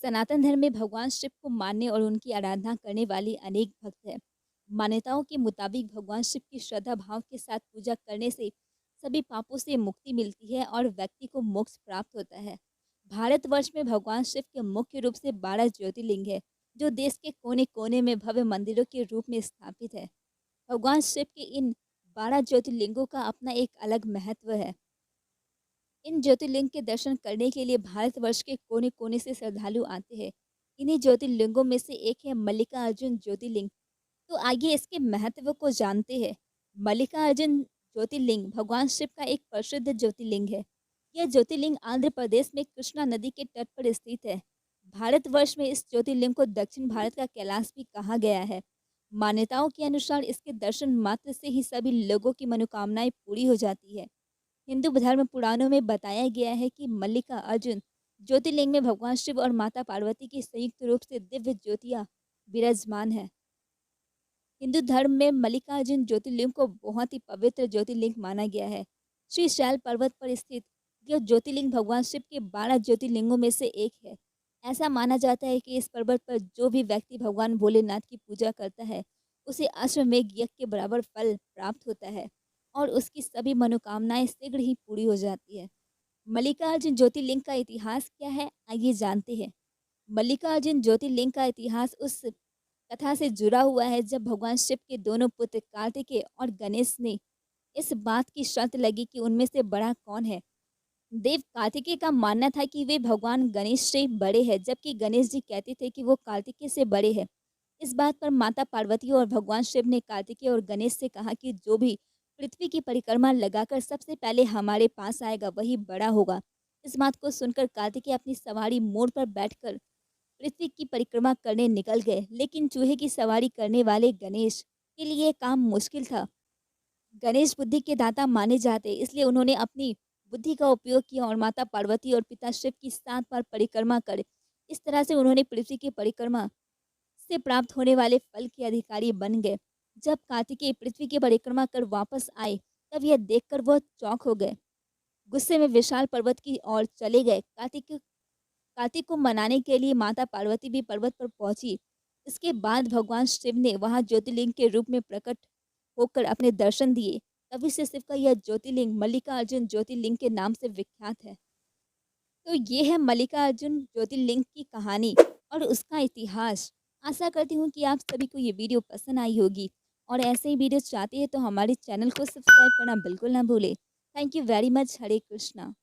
सनातन धर्म में भगवान शिव को मानने और उनकी आराधना करने वाले अनेक भक्त हैं। मान्यताओं के मुताबिक भगवान शिव की श्रद्धा भाव के साथ पूजा करने से सभी पापों से मुक्ति मिलती है और व्यक्ति को मोक्ष प्राप्त होता है। भारतवर्ष में भगवान शिव के मुख्य रूप से 12 ज्योतिर्लिंग है, जो देश के कोने-कोने में भव्य मंदिरों के रूप में स्थापित है। भगवान शिव के इन 12 ज्योतिर्लिंगों का अपना एक अलग महत्व है। इन ज्योतिर्लिंग के दर्शन करने के लिए भारतवर्ष के कोने-कोने से श्रद्धालु आते हैं। इन्हीं ज्योतिर्लिंगों में से एक है मल्लिकार्जुन ज्योतिर्लिंग। तो आइए इसके महत्व को जानते हैं। मल्लिकार्जुन ज्योतिर्लिंग भगवान शिव का एक प्रसिद्ध ज्योतिर्लिंग है। यह ज्योतिर्लिंग आंध्र प्रदेश में कृष्णा नदी के तट पर स्थित है। भारतवर्ष में इस ज्योतिर्लिंग को दक्षिण भारत का कैलाश भी कहा गया है। मान्यताओं के अनुसार इसके दर्शन मात्र से ही सभी लोगों की मनोकामनाएं पूरी हो जाती है। हिंदू धर्म पुराणों में बताया गया है कि मल्लिका अर्जुन ज्योतिर्लिंग में भगवान शिव और माता पार्वती की संयुक्त रूप से दिव्य ज्योतियां विराजमान है। हिंदू धर्म में मल्लिकार्जुन ज्योतिर्लिंग को बहुत ही पवित्र ज्योतिर्लिंग माना गया है। श्री शैल पर्वत पर स्थित यह ज्योतिर्लिंग भगवान शिव के 12 ज्योतिर्लिंगों में से एक है। ऐसा माना जाता है कि इस पर्वत पर जो भी व्यक्ति भगवान भोलेनाथ की पूजा करता है, उसे अश्वमेघ यज्ञ के बराबर फल प्राप्त होता है और उसकी सभी मनोकामनाएं शीघ्र ही पूरी हो जाती है। मल्लिकार्जुन ज्योतिर्लिंग का इतिहास क्या है, आइए जानते हैं। मल्लिकार्जुन ज्योतिर्लिंग का इतिहास उस कथा से जुड़ा हुआ है जब भगवान शिव के दोनों पुत्र कार्तिकेय और गणेश ने इस बात की शर्त लगी कि उनमें से बड़ा कौन है। देव कार्तिकेय का मानना था कि वे भगवान गणेश से बड़े हैं, जबकि गणेश जी कहते थे कि वो कार्तिकेय से बड़े हैं। इस बात पर माता पार्वती और भगवान शिव ने कार्तिकेय और गणेश से कहा कि जो भी पृथ्वी की परिक्रमा लगाकर सबसे पहले हमारे पास आएगा वही बड़ा होगा। इस बात को सुनकर कार्तिकेय अपनी सवारी मोड़ पर बैठकर पृथ्वी की परिक्रमा करने निकल गए, लेकिन चूहे की सवारी करने वाले गणेश के लिए ये काम मुश्किल था। गणेश बुद्धि के दाता माने जाते, इसलिए उन्होंने अपनी बुद्धि का उपयोग किया और माता पार्वती और पिता शिव की 7 बार परिक्रमा कर इस तरह से उन्होंने पृथ्वी की परिक्रमा से प्राप्त होने वाले फल के अधिकारी बन गए। जब कार्तिकेय पृथ्वी की परिक्रमा कर वापस आए, तब यह देखकर वह चौंक हो गए। गुस्से में विशाल पर्वत की ओर चले गए। कार्तिक को मनाने के लिए माता पार्वती भी पर्वत पर पहुंची। इसके बाद भगवान शिव ने वहां ज्योतिर्लिंग के रूप में प्रकट होकर अपने दर्शन दिए। तभी से शिव का यह ज्योतिर्लिंग मल्लिकार्जुन ज्योतिर्लिंग के नाम से विख्यात है। तो ये है मल्लिकार्जुन ज्योतिर्लिंग की कहानी और उसका इतिहास। आशा करती हूँ कि आप सभी को ये वीडियो पसंद आई होगी और ऐसे ही वीडियो चाहते हैं तो हमारे चैनल को सब्सक्राइब करना बिल्कुल ना भूलें। Thank you very much. Hare Krishna.